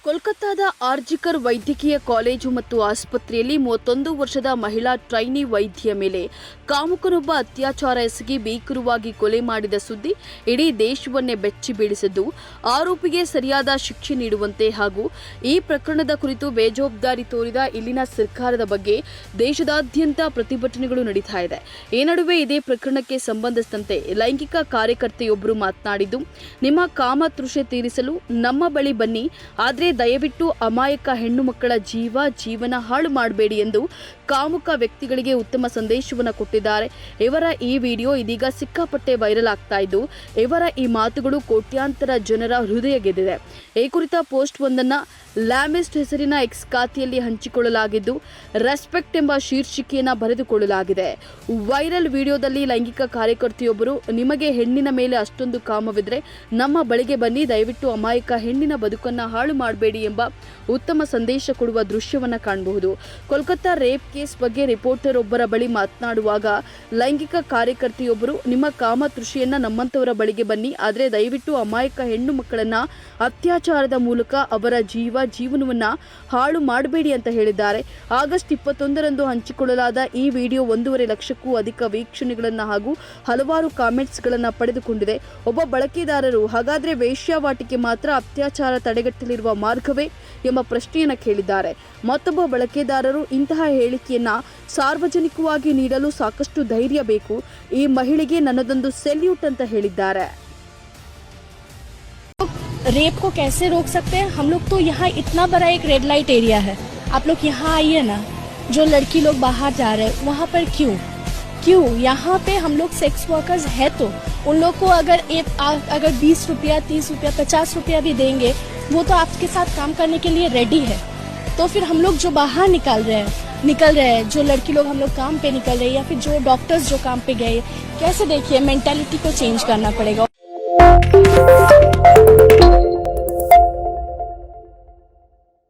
ಕೋಲ್ಕತ್ತಾದ ಆರ್ಜಿಕರ್ ವೈದ್ಯಕೀಯ ಕಾಲೇಜು ಮತ್ತು ಆಸ್ಪತ್ರೆಯಲ್ಲಿ 31 ವರ್ಷದ ಮಹಿಳಾ ಟ್ರೈನಿ ವೈದ್ಯೆಯ ಮೇಲೆ ಕಾಮುಕನೊಬ್ಬ ಅತ್ಯಾಚಾರ ಎಸಗಿ ಭೀಕರವಾಗಿ ಕೊಲೆ ಮಾಡಿದ ಸುದ್ದಿ ಇಡೀ ದೇಶವನ್ನೇ ಬೆಚ್ಚಿ ಬೀಳಿಸಿದ್ದು, ಆರೋಪಿಗೆ ಸರಿಯಾದ ಶಿಕ್ಷೆ ನೀಡುವಂತೆ ಹಾಗೂ ಈ ಪ್ರಕರಣದ ಕುರಿತು ಬೇಜವಾಬ್ದಾರಿ ತೋರಿದ ಇಲ್ಲಿನ ಸರ್ಕಾರದ ಬಗ್ಗೆ ದೇಶದಾದ್ಯಂತ ಪ್ರತಿಭಟನೆಗಳು ನಡೀತಾ ಇದೆ. ಈ ನಡುವೆ ಇದೇ ಪ್ರಕರಣಕ್ಕೆ ಸಂಬಂಧಿಸಿದಂತೆ ಲೈಂಗಿಕ ಕಾರ್ಯಕರ್ತೆಯೊಬ್ಬರು ಮಾತನಾಡಿದ್ದು, ನಿಮ್ಮ ಕಾಮತೃಷೆ ತೀರಿಸಲು ನಮ್ಮ ಬಳಿ ಬನ್ನಿ, ಆದರೆ ದಯವಿಟ್ಟು ಅಮಾಯಕ ಹೆಣ್ಣು ಮಕ್ಕಳ ಜೀವನ ಹಾಳು ಮಾಡಬೇಡಿ ಎಂದು ಕಾಮುಕ ವ್ಯಕ್ತಿಗಳಿಗೆ ಉತ್ತಮ ಸಂದೇಶವನ್ನು ಕೊಟ್ಟಿದ್ದಾರೆ. ಇವರ ಈ ವಿಡಿಯೋ ಇದೀಗ ಸಿಕ್ಕಾಪಟ್ಟೆ ವೈರಲ್ ಆಗ್ತಾ ಇದ್ದು, ಇವರ ಈ ಮಾತುಗಳು ಕೋಟ್ಯಾಂತರ ಜನರ ಹೃದಯ ಗೆದ್ದಿದೆ. ಈ ಕುರಿತ ಪೋಸ್ಟ್ ಒಂದನ್ನು ಲ್ಯಾಮಿಸ್ಟ್ ಹೆಸರಿನ ಎಕ್ಸ್ ಖಾತೆಯಲ್ಲಿ ಹಂಚಿಕೊಳ್ಳಲಾಗಿದ್ದು, ರೆಸ್ಪೆಕ್ಟ್ ಎಂಬ ಶೀರ್ಷಿಕೆಯನ್ನು ಬರೆದುಕೊಳ್ಳಲಾಗಿದೆ. ವೈರಲ್ ವಿಡಿಯೋದಲ್ಲಿ ಲೈಂಗಿಕ ಕಾರ್ಯಕರ್ತೆಯೊಬ್ಬರು, ನಿಮಗೆ ಹೆಣ್ಣಿನ ಮೇಲೆ ಅಷ್ಟೊಂದು ಕಾಮವಿದ್ರೆ ನಮ್ಮ ಬಳಿಗೆ ಬನ್ನಿ, ದಯವಿಟ್ಟು ಅಮಾಯಕ ಹೆಣ್ಣಿನ ಬದುಕನ್ನು ಹಾಳು ಮಾಡಬೇಡಿ ಎಂಬ ಉತ್ತಮ ಸಂದೇಶ ಕೊಡುವ ದೃಶ್ಯವನ್ನು ಕಾಣಬಹುದು. ಕೋಲ್ಕತ್ತಾ ರೇಪ್ ಕೇಸ್ ಬಗ್ಗೆ ರಿಪೋರ್ಟರ್ ಒಬ್ಬರ ಬಳಿ ಮಾತನಾಡುವಾಗ ಲೈಂಗಿಕ ಕಾರ್ಯಕರ್ತೆಯೊಬ್ಬರು, ನಿಮ್ಮ ಕಾಮತೃಷೆಯನ್ನ ನಮ್ಮಂತವರ ಬಳಿಗೆ ಬನ್ನಿ, ಆದರೆ ದಯವಿಟ್ಟು ಅಮಾಯಕ ಹೆಣ್ಣು ಮಕ್ಕಳನ್ನ ಅತ್ಯಾಚಾರದ ಮೂಲಕ ಅವರ ಜೀವನವನ್ನ ಹಾಳು ಮಾಡಬೇಡಿ ಅಂತ ಹೇಳಿದ್ದಾರೆ. ಆಗಸ್ಟ್ 21ರಂದು ಹಂಚಿಕೊಳ್ಳಲಾದ ಈ ವಿಡಿಯೋ 1.5 ಲಕ್ಷಕ್ಕೂ ಅಧಿಕ ವೀಕ್ಷಣೆಗಳನ್ನು ಹಾಗೂ ಹಲವಾರು ಕಾಮೆಂಟ್ಸ್ಗಳನ್ನು ಪಡೆದುಕೊಂಡಿದೆ. ಒಬ್ಬ ಬಳಕೆದಾರರು, ಹಾಗಾದ್ರೆ ವೇಶ್ಯಾವಾಟಿಕೆ ಮಾತ್ರ ಅತ್ಯಾಚಾರ ತಡೆಗಟ್ಟಲಿರುವ ಮಾರ್ಗವೇ ಎಂಬ ಪ್ರಶ್ನೆಯನ್ನು ಕೇಳಿದ್ದಾರೆ. ಮತ್ತೊಬ್ಬ ಬಳಕೆದಾರರು, ಇಂತಹ ಹೇಳಿಕೆಯನ್ನ ಸಾರ್ವಜನಿಕವಾಗಿ ನೀಡಲು ಸಾಕಷ್ಟು ಧೈರ್ಯ ಬೇಕು, ಈ ಮಹಿಳೆಗೆ ನನ್ನದೊಂದು ಸೆಲ್ಯೂಟ್ ಅಂತ ಹೇಳಿದ್ದಾರೆ. रेप को कैसे रोक सकते हैं हम लोग? तो यहाँ इतना बड़ा एक रेड लाइट एरिया है, आप लोग यहाँ आइए ना. जो लड़की लोग बाहर जा रहे हैं वहाँ पर क्यों यहाँ पे हम लोग सेक्स वर्कर्स है, तो उन लोग को अगर 20 रुपया 30 रुपया 50 रुपया भी देंगे, वो तो आपके साथ काम करने के लिए रेडी है. तो फिर हम लोग जो बाहर निकल रहे हैं, जो लड़की लोग हम लोग काम पे निकल रहे हैं, या फिर जो डॉक्टर्स जो काम पे गए, कैसे देखिए मेंटालिटी को चेंज करना पड़ेगा.